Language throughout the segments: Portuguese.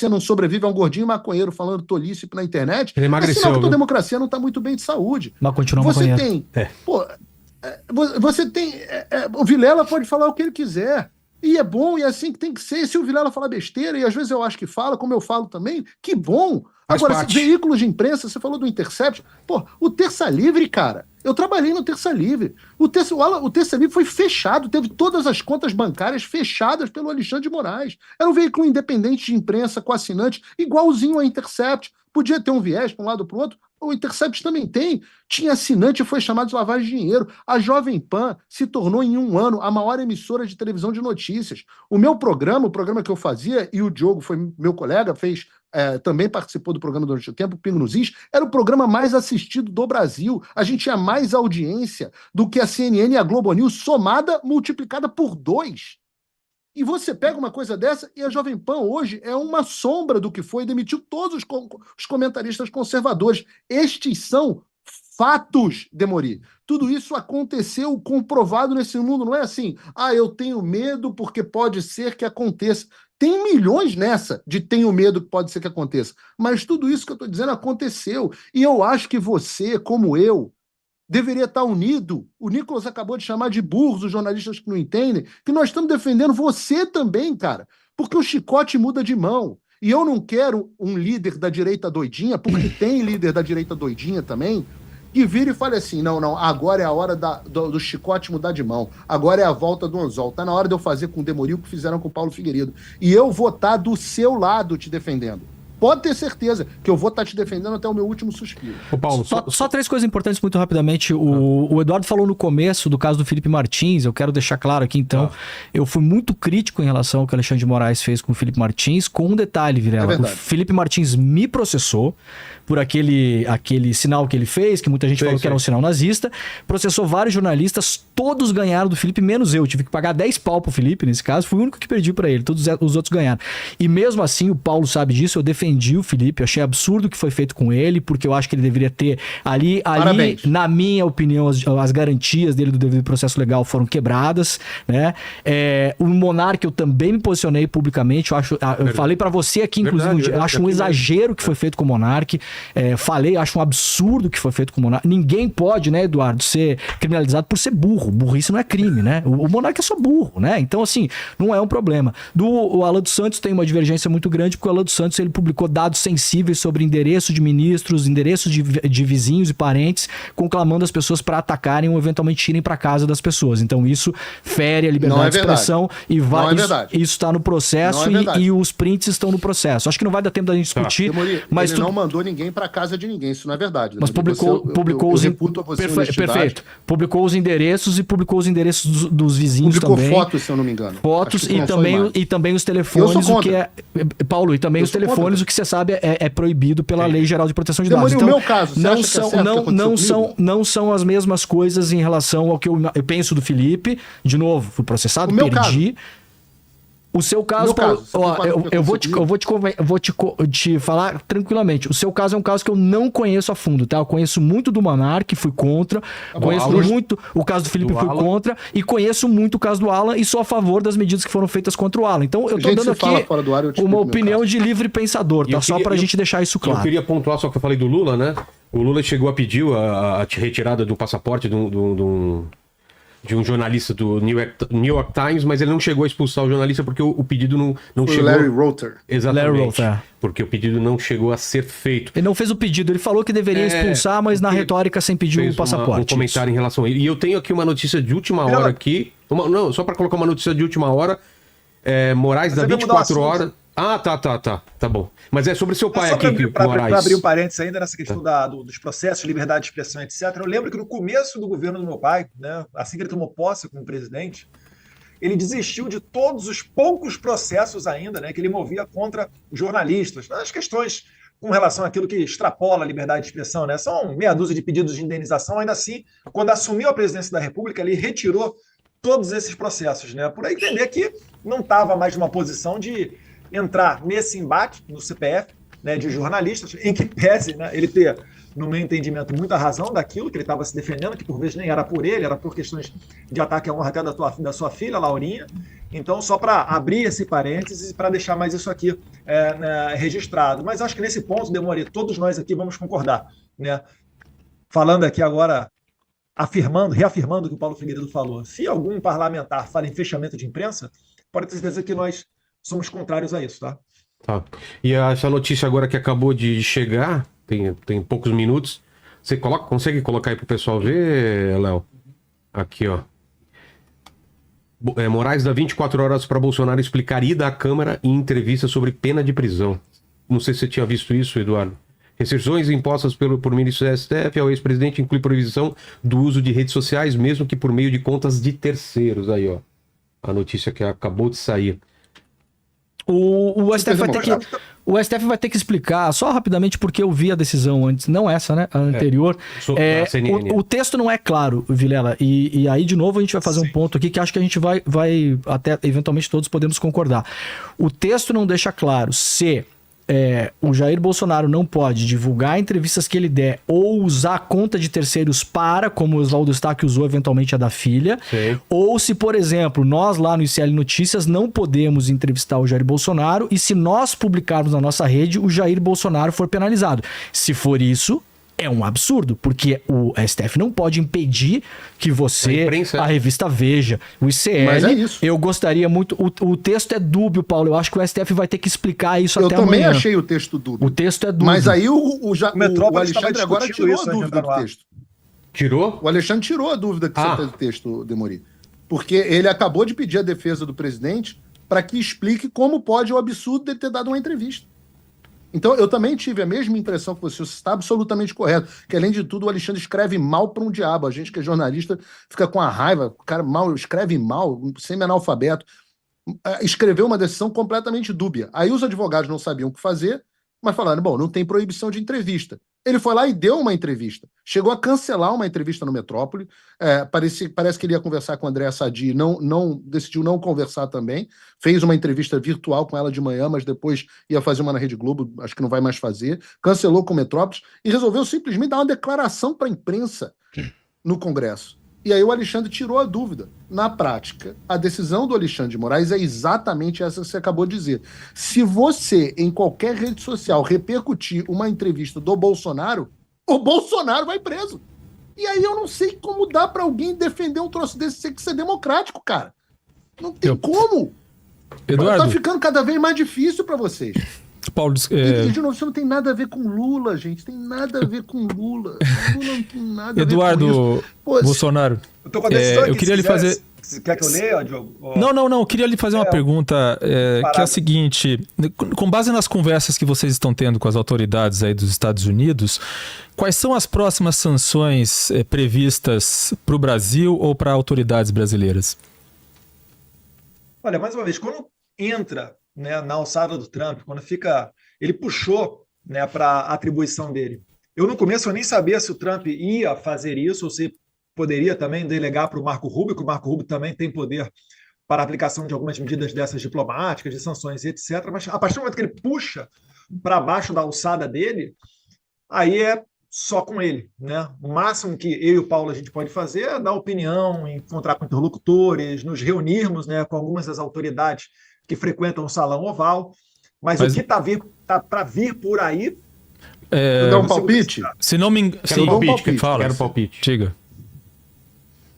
não sobrevive a um gordinho maconheiro falando tolice na internet, Ele emagreceu, é sinal que a tua viu? democracia não está muito bem de saúde. Mas continua Você maconheiro. tem... Pô, você tem... o Vilela pode falar o que ele quiser. E é bom, e é assim que tem que ser. E se o Vilela falar besteira, e às vezes eu acho que fala, como eu falo também, que bom. Faz Agora, parte. veículos de imprensa, você falou do Intercept. Pô, o Terça Livre, cara, eu trabalhei no Terça Livre. O Terça Livre foi fechado, teve todas as contas bancárias fechadas pelo Alexandre de Moraes. Era um veículo independente de imprensa, com assinante, igualzinho ao Intercept. Podia ter um viés para um lado ou para o outro. O Intercept também tem. Tinha assinante e foi chamado de lavagem de dinheiro. A Jovem Pan se tornou, em um ano, a maior emissora de televisão de notícias. O meu programa, o programa que eu fazia, e o Diogo foi meu colega, também participou do programa durante o tempo, o Pingo nos Is, era o programa mais assistido do Brasil. A gente tinha mais audiência do que a CNN e a Globo News somada, multiplicada por 2. E você pega uma coisa dessa e a Jovem Pan hoje é uma sombra do que foi, demitiu todos os comentaristas conservadores. Estes são fatos, Demori. Tudo isso aconteceu comprovado nesse mundo, não é assim, eu tenho medo porque pode ser que aconteça. Tem milhões nessa de tenho medo que pode ser que aconteça. Mas tudo isso que eu estou dizendo aconteceu. E eu acho que você, como eu, deveria estar unido. O Nicolas acabou de chamar de burros os jornalistas que não entendem, que nós estamos defendendo você também, cara, porque o chicote muda de mão. E eu não quero um líder da direita doidinha, porque tem líder da direita doidinha também, que vire e fale assim, não, agora é a hora do chicote mudar de mão, agora é a volta do anzol, tá na hora de eu fazer com o Demori o que fizeram com o Paulo Figueiredo. E eu vou estar do seu lado te defendendo. Pode ter certeza que eu vou estar te defendendo até o meu último suspiro. Ô, Paulo, Só 3 coisas importantes muito rapidamente. O Eduardo falou no começo do caso do Felipe Martins, eu quero deixar claro aqui então, eu fui muito crítico em relação ao que o Alexandre de Moraes fez com o Felipe Martins, com um detalhe, Vilela. O Felipe Martins me processou por aquele sinal que ele fez, que muita gente falou que era um sinal nazista, processou vários jornalistas, todos ganharam do Felipe, menos eu. Tive que pagar 10 pau pro Felipe, nesse caso, fui o único que perdi pra ele, todos os outros ganharam. E mesmo assim, o Paulo sabe disso, eu defendi o Felipe, eu achei absurdo o que foi feito com ele, porque eu acho que ele deveria ter ali na minha opinião, as garantias dele do devido processo legal foram quebradas, né? O Monark, eu também me posicionei publicamente, eu falei pra você aqui, inclusive, eu acho um exagero o que foi feito com o Monark, acho um absurdo o que foi feito com o Monark. Ninguém pode, né, Eduardo, ser criminalizado por ser burro. Burrice não é crime, né? O Monark é só burro, né? Então, assim, não é um problema. O Alan dos Santos tem uma divergência muito grande, porque o Alan dos Santos, ele publicou dados sensíveis sobre endereço de ministros, endereços de vizinhos e parentes, conclamando as pessoas para atacarem ou eventualmente irem para casa das pessoas. Então, isso fere a liberdade de expressão e isso está no processo e os prints estão no processo. Acho que não vai dar tempo da gente discutir. Mas ele não mandou ninguém para casa de ninguém, isso não é verdade. Mas publicou os perfeito. Publicou os endereços e publicou os endereços dos vizinhos publicou também. Fotos, se eu não me engano. Fotos e também os telefones, o que é Paulo, e também os telefones, o que você sabe é proibido pela Lei Geral de Proteção de Dados. Então, no meu caso, não são as mesmas coisas em relação ao que eu penso do Felipe. De novo, fui processado, perdi. O seu caso, Paulo, eu vou te falar tranquilamente. O seu caso é um caso que eu não conheço a fundo, tá? Eu conheço muito do Monark, fui contra. Conheço muito o caso do Felipe, fui contra. E conheço muito o caso do Alan e sou a favor das medidas que foram feitas contra o Alan. Então, eu tô dando aqui uma opinião de livre pensador, tá? Só pra gente deixar isso claro. Eu queria pontuar só que eu falei do Lula, né? O Lula chegou a pedir a retirada do passaporte de um jornalista do New York Times, mas ele não chegou a expulsar o jornalista porque o pedido não chegou... Larry Roter. Exatamente. Larry Roter. Porque o pedido não chegou a ser feito. Ele não fez o pedido, ele falou que deveria expulsar, mas na retórica sem pedir o passaporte. Um comentário em relação a ele. E eu tenho aqui uma notícia de última hora aqui. Não, só para colocar uma notícia de última hora. Moraes da 24 horas... Tá bom. Mas é sobre seu pai aqui, Moraes. Para abrir um parênteses ainda nessa questão dos processos, liberdade de expressão, etc. Eu lembro que no começo do governo do meu pai, né, assim que ele tomou posse como presidente, ele desistiu de todos os poucos processos ainda, né, que ele movia contra jornalistas. As questões com relação àquilo que extrapola a liberdade de expressão, né, são meia dúzia de pedidos de indenização. Ainda assim, quando assumiu a presidência da República, ele retirou todos esses processos, né, por entender que não estava mais numa posição de entrar nesse embate no CPF, né, de jornalistas, em que pese, né, ele ter, no meu entendimento, muita razão daquilo que ele estava se defendendo, que por vezes nem era por ele, era por questões de ataque à honra até da sua filha, Laurinha. Então, só para abrir esse parênteses e para deixar mais isso aqui registrado. Mas acho que nesse ponto, Demori, todos nós aqui vamos concordar, né? Falando aqui agora, reafirmando o que o Paulo Figueiredo falou. Se algum parlamentar fala em fechamento de imprensa, pode ter certeza que nós somos contrários a isso, tá? Tá. E essa notícia agora que acabou de chegar, tem poucos minutos, você consegue colocar aí pro pessoal ver, Léo? Aqui, ó. Moraes dá 24 horas para Bolsonaro explicar ida à Câmara em entrevista sobre pena de prisão. Não sei se você tinha visto isso, Eduardo. Restrições impostas por ministro do STF ao ex-presidente inclui proibição do uso de redes sociais, mesmo que por meio de contas de terceiros. Aí, ó. A notícia que acabou de sair. O STF vai ter que explicar, só rapidamente, porque eu vi a decisão antes, não essa, né? A anterior. O texto não é claro, Vilela, e aí, de novo, a gente vai fazer um ponto aqui que acho que a gente vai até, eventualmente, todos podemos concordar. O texto não deixa claro se o Jair Bolsonaro não pode divulgar entrevistas que ele der ou usar conta de terceiros como o Oswaldo Stack usou eventualmente a da filha, ou se, por exemplo, nós lá no ICL Notícias não podemos entrevistar o Jair Bolsonaro e se nós publicarmos na nossa rede, o Jair Bolsonaro for penalizado. Se for isso, é um absurdo, porque o STF não pode impedir que você, a revista Veja, o ICL... Mas é isso. Eu gostaria muito... O texto é dúbio, Paulo. Eu acho que o STF vai ter que explicar isso até amanhã. Eu também achei o texto dúbio. O texto é dúbio. Mas aí o Alexandre agora tirou a dúvida do texto. Tirou? O Alexandre tirou a dúvida que você fez do texto, Demori. Porque ele acabou de pedir a defesa do presidente para que explique como pode o absurdo de ter dado uma entrevista. Então, eu também tive a mesma impressão que você está absolutamente correto, que além de tudo o Alexandre escreve mal para um diabo. A gente que é jornalista fica com a raiva, o cara escreve mal, semi-analfabeto. Escreveu uma decisão completamente dúbia. Aí os advogados não sabiam o que fazer, mas falaram, bom, não tem proibição de entrevista. Ele foi lá e deu uma entrevista. Chegou a cancelar uma entrevista no Metrópole. Parece que ele ia conversar com a Andréa Sadi, decidiu não conversar também. Fez uma entrevista virtual com ela de manhã, mas depois ia fazer uma na Rede Globo, acho que não vai mais fazer. Cancelou com o Metrópolis e resolveu simplesmente dar uma declaração para a imprensa no Congresso. E aí o Alexandre tirou a dúvida. Na prática, a decisão do Alexandre de Moraes é exatamente essa que você acabou de dizer. Se você, em qualquer rede social, repercutir uma entrevista do Bolsonaro, o Bolsonaro vai preso. E aí eu não sei como dá pra alguém defender um troço desse sem que ser democrático, cara. Não tem como. Eduardo, tá ficando cada vez mais difícil pra vocês. Paulo, E, de novo, isso não tem nada a ver com Lula, gente. Tem nada a ver com Lula. Lula não tem nada Eduardo a ver com isso. Pô, Bolsonaro, eu tô com a decisão aqui, eu queria lhe fazer... Quer que eu leia, Diogo? Não, eu queria lhe fazer uma pergunta, que é a seguinte, com base nas conversas que vocês estão tendo com as autoridades aí dos Estados Unidos, quais são as próximas sanções previstas para o Brasil ou para autoridades brasileiras? Olha, mais uma vez, quando entra, né, na alçada do Trump, quando ele puxou, né, para a atribuição dele. No começo eu nem sabia se o Trump ia fazer isso ou se poderia também delegar para o Marco Rubio, que o Marco Rubio também tem poder para a aplicação de algumas medidas dessas diplomáticas, de sanções e etc. Mas a partir do momento que ele puxa para baixo da alçada dele, aí é só com ele, né? O máximo que eu e o Paulo a gente pode fazer é dar opinião, encontrar com interlocutores, nos reunirmos, né, com algumas das autoridades que frequentam o Salão Oval, mas o que está para vir por aí... Dá um palpite? Se não me engano... Quero palpite. Diga.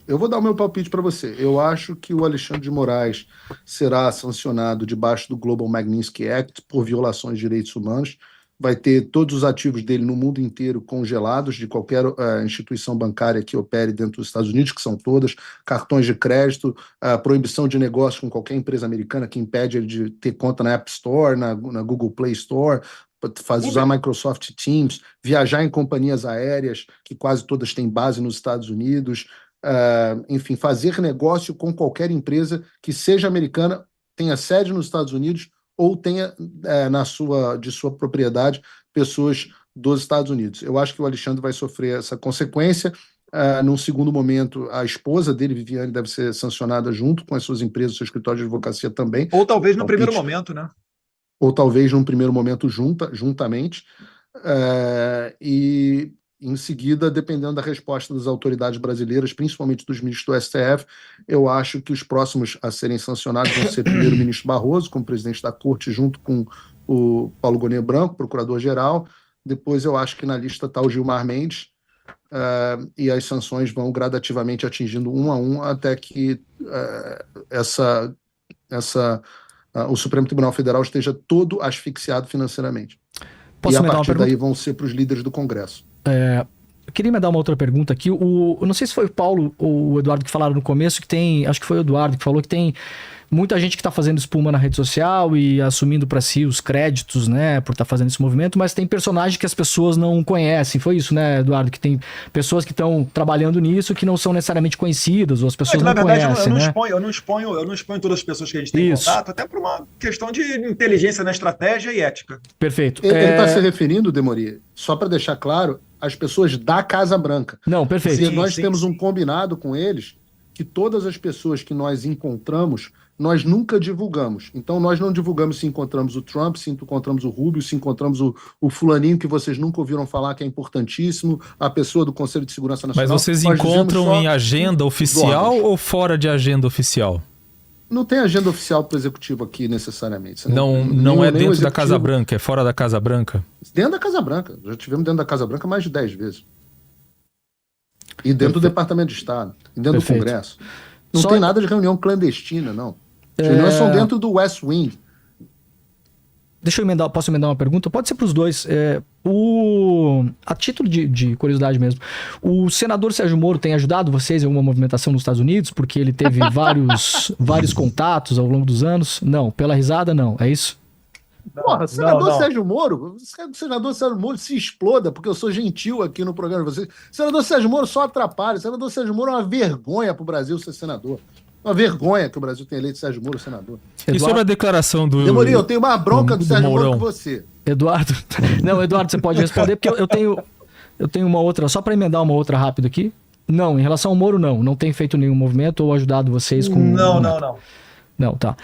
Eu vou dar o meu palpite para você. Eu acho que o Alexandre de Moraes será sancionado debaixo do Global Magnitsky Act por violações de direitos humanos. Vai ter todos os ativos dele no mundo inteiro congelados de qualquer instituição bancária que opere dentro dos Estados Unidos, que são todas, cartões de crédito, proibição de negócio com qualquer empresa americana que impede ele de ter conta na App Store, na Google Play Store, usar Microsoft Teams, viajar em companhias aéreas, que quase todas têm base nos Estados Unidos, enfim, fazer negócio com qualquer empresa que seja americana, tenha sede nos Estados Unidos ou tenha de sua propriedade pessoas dos Estados Unidos. Eu acho que o Alexandre vai sofrer essa consequência. Num segundo momento, a esposa dele, Viviane, deve ser sancionada junto com as suas empresas, seu escritório de advocacia também. Ou talvez no primeiro momento, né? ou talvez num primeiro momento juntamente, e em seguida, dependendo da resposta das autoridades brasileiras, principalmente dos ministros do STF, eu acho que os próximos a serem sancionados vão ser primeiro o ministro Barroso, como presidente da Corte, junto com o Paulo Gonet Branco, procurador-geral. Depois eu acho que na lista está o Gilmar Mendes, e as sanções vão gradativamente atingindo um a um até que o Supremo Tribunal Federal esteja todo asfixiado financeiramente. Posso e a me dar uma partir pergunta? daí vão ser para os líderes do Congresso. Eu queria me dar uma outra pergunta aqui. Eu não sei se foi o Paulo ou o Eduardo que falaram no começo, acho que foi o Eduardo que falou que tem muita gente que está fazendo espuma na rede social e assumindo para si os créditos, né, por estar fazendo esse movimento, mas tem personagens que as pessoas não conhecem. Foi isso, né, Eduardo? Que tem pessoas que estão trabalhando nisso que não são necessariamente conhecidas, ou as pessoas não conhecem, né? Eu não exponho todas as pessoas que a gente tem em contato, até por uma questão de inteligência na estratégia e ética. Perfeito. Ele está se referindo, Demori, só para deixar claro, às pessoas da Casa Branca. Não, perfeito. Se nós temos um combinado com eles que todas as pessoas que nós encontramos, nós nunca divulgamos. Então, nós não divulgamos se encontramos o Trump, se encontramos o Rubio, se encontramos o fulaninho que vocês nunca ouviram falar, que é importantíssimo, a pessoa do Conselho de Segurança Nacional. Mas vocês encontram em agenda oficial ou fora de agenda oficial? Não tem agenda oficial para o Executivo aqui, necessariamente. Não é dentro da Casa Branca, é fora da Casa Branca? Dentro da Casa Branca. Já tivemos dentro da Casa Branca mais de 10 vezes. E dentro do Departamento de Estado, e dentro do Congresso. Não tem nada de reunião clandestina, não. As reuniões são dentro do West Wing. Deixa eu emendar, posso emendar uma pergunta? Pode ser para os dois. A título de curiosidade mesmo, o senador Sérgio Moro tem ajudado vocês em alguma movimentação nos Estados Unidos? Porque ele teve vários contatos ao longo dos anos? Não, pela risada não, é isso? Porra, senador Sérgio Moro, o senador Sérgio Moro se exploda, porque eu sou gentil aqui no programa de vocês. O senador Sérgio Moro só atrapalha. O senador Sérgio Moro é uma vergonha para o Brasil ser senador. Uma vergonha que o Brasil tenha eleito Sérgio Moro senador. E sobre a declaração do... Demori, eu tenho mais bronca do Sérgio Moro que você. Eduardo, você pode responder, porque eu tenho uma outra, só para emendar uma outra rápido aqui. Não, em relação ao Moro, não tem feito nenhum movimento ou ajudado vocês com... Não. Não, tá.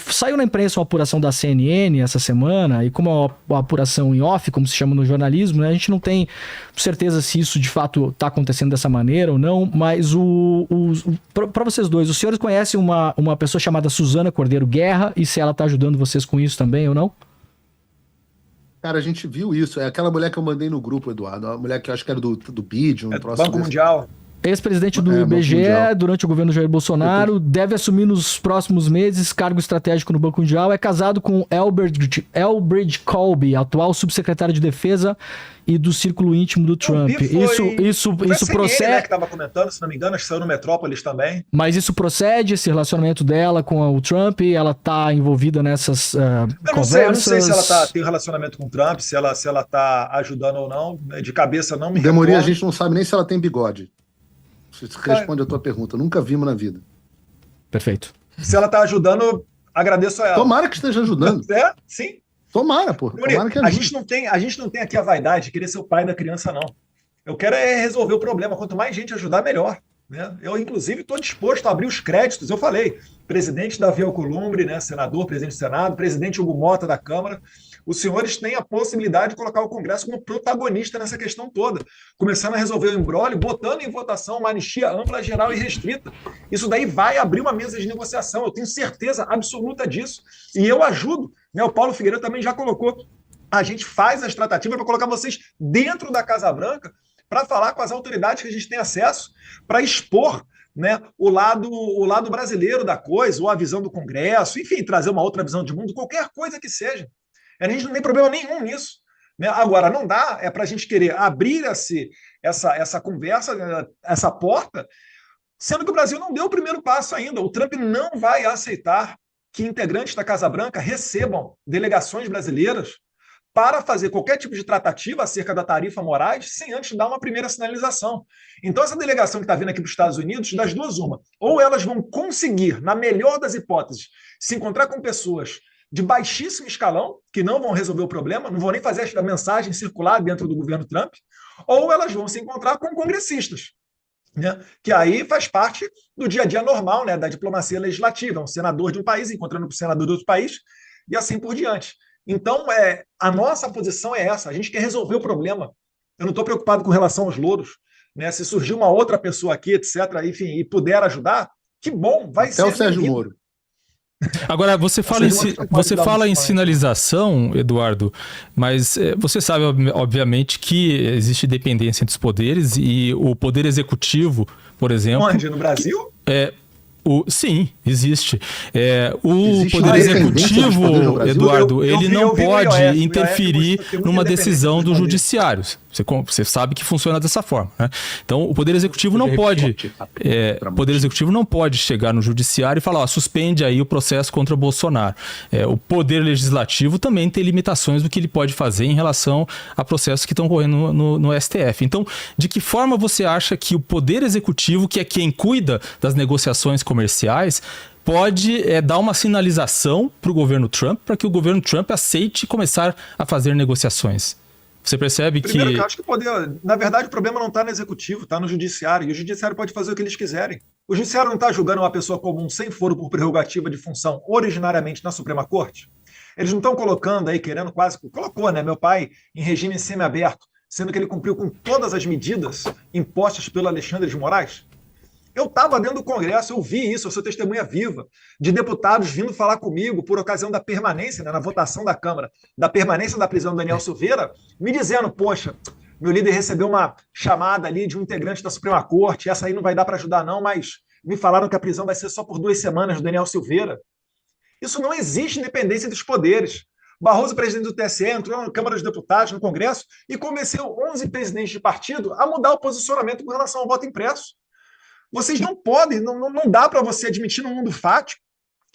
Saiu na imprensa uma apuração da CNN essa semana, e como é uma apuração em off, como se chama no jornalismo, né, a gente não tem certeza se isso de fato está acontecendo dessa maneira ou não, mas para vocês dois, os senhores conhecem uma pessoa chamada Suzana Cordeiro Guerra, e se ela está ajudando vocês com isso também ou não? Cara, a gente viu isso. É aquela mulher que eu mandei no grupo, Eduardo. A mulher que eu acho que era do BID, Banco Mundial. Ex-presidente do IBGE, durante o governo Jair Bolsonaro, deve assumir nos próximos meses cargo estratégico no Banco Mundial, é casado com Elbridge Colby, atual subsecretário de Defesa e do círculo íntimo do Trump. Isso procede... né, que estava comentando, se não me engano, acho que saiu no Metrópolis também. Mas isso procede, esse relacionamento dela com o Trump? Ela está envolvida nessas conversas? Eu não sei se ela tem um relacionamento com o Trump, se ela está ajudando ou não. De cabeça não me recordo. Demori, a gente não sabe nem se ela tem bigode. Você responde a tua pergunta. Nunca vimos na vida. Perfeito. Se ela está ajudando, agradeço a ela. Tomara que esteja ajudando. Sim. Tomara, pô. Tomara que ajude. A gente não tem aqui a vaidade de querer ser o pai da criança, não. Eu quero resolver o problema. Quanto mais gente ajudar, melhor. Né? Eu, inclusive, estou disposto a abrir os créditos. Eu falei, presidente Davi Alcolumbre, né, senador, presidente do Senado, presidente Hugo Mota da Câmara, os senhores têm a possibilidade de colocar o Congresso como protagonista nessa questão toda, começando a resolver o imbróglio, botando em votação uma anistia ampla, geral e restrita. Isso daí vai abrir uma mesa de negociação, eu tenho certeza absoluta disso. E eu ajudo, né? O Paulo Figueiredo também já colocou, a gente faz as tratativas para colocar vocês dentro da Casa Branca para falar com as autoridades que a gente tem acesso, para expor, né, o lado brasileiro da coisa, ou a visão do Congresso, enfim, trazer uma outra visão de mundo, qualquer coisa que seja. A gente não tem problema nenhum nisso. Né? Agora, não dá para a gente querer abrir essa conversa, essa porta, sendo que o Brasil não deu o primeiro passo ainda. O Trump não vai aceitar que integrantes da Casa Branca recebam delegações brasileiras para fazer qualquer tipo de tratativa acerca da tarifa Moraes sem antes dar uma primeira sinalização. Então, essa delegação que está vindo aqui para os Estados Unidos, das duas, uma. Ou elas vão conseguir, na melhor das hipóteses, se encontrar com pessoas de baixíssimo escalão, que não vão resolver o problema, não vão nem fazer a mensagem circular dentro do governo Trump, ou elas vão se encontrar com congressistas, né? Que aí faz parte do dia a dia normal, né, da diplomacia legislativa. Um senador de um país encontrando com o senador de outro país, e assim por diante. Então, a nossa posição é essa, a gente quer resolver o problema. Eu não estou preocupado com relação aos louros, né? Se surgir uma outra pessoa aqui, etc., enfim, e puder ajudar, que bom, vai ser. Até o Sérgio Moro. Agora, você fala em sinalização, Eduardo, mas você sabe, obviamente, que existe dependência entre os poderes e o poder executivo, por exemplo... Onde? No Brasil? Sim, existe. O Existe poder executivo, Eduardo, ele não pode interferir numa decisão do fazer. judiciário. Você sabe que funciona dessa forma, né? Então, o poder executivo não pode. O poder executivo não pode chegar no judiciário e falar, ó, suspende aí o processo contra o Bolsonaro. O poder legislativo também tem limitações do que ele pode fazer em relação a processos que estão correndo no STF. Então, de que forma você acha que o poder executivo, que é quem cuida das negociações comerciais, pode dar uma sinalização para o governo Trump, para que o governo Trump aceite começar a fazer negociações? Você percebe Primeiro, que... eu acho que na verdade, o problema não está no executivo, está no judiciário. E o judiciário pode fazer o que eles quiserem. O judiciário não está julgando uma pessoa comum sem foro por prerrogativa de função originariamente na Suprema Corte? Eles não estão colocando aí, querendo quase... Colocou, né? Meu pai em regime semiaberto, sendo que ele cumpriu com todas as medidas impostas pelo Alexandre de Moraes? Eu estava dentro do Congresso, eu vi isso, eu sou testemunha viva, de deputados vindo falar comigo por ocasião da permanência, né, na votação da Câmara, da permanência da prisão do Daniel Silveira, me dizendo, poxa, meu líder recebeu uma chamada ali de um integrante da Suprema Corte, essa aí não vai dar para ajudar não, mas me falaram que a prisão vai ser só por 2 semanas do Daniel Silveira. Isso não existe independência dos poderes. Barroso, presidente do TSE, entrou na Câmara dos Deputados, no Congresso, e convenceu 11 presidentes de partido a mudar o posicionamento com relação ao voto impresso. Vocês não podem, não dá para você admitir no mundo fático.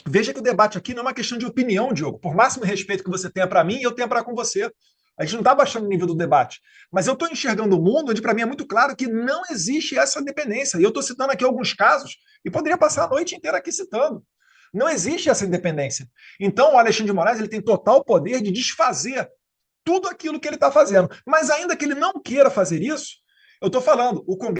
Veja que o debate aqui não é uma questão de opinião, Diogo. Por máximo respeito que você tenha para mim, eu tenho para com você. A gente não está baixando o nível do debate. Mas eu estou enxergando um mundo onde, para mim, é muito claro que não existe essa dependência. E eu estou citando aqui alguns casos e poderia passar a noite inteira aqui citando. Não existe essa independência. Então, o Alexandre de Moraes ele tem total poder de desfazer tudo aquilo que ele está fazendo. Mas ainda que ele não queira fazer isso, eu estou falando, o Congresso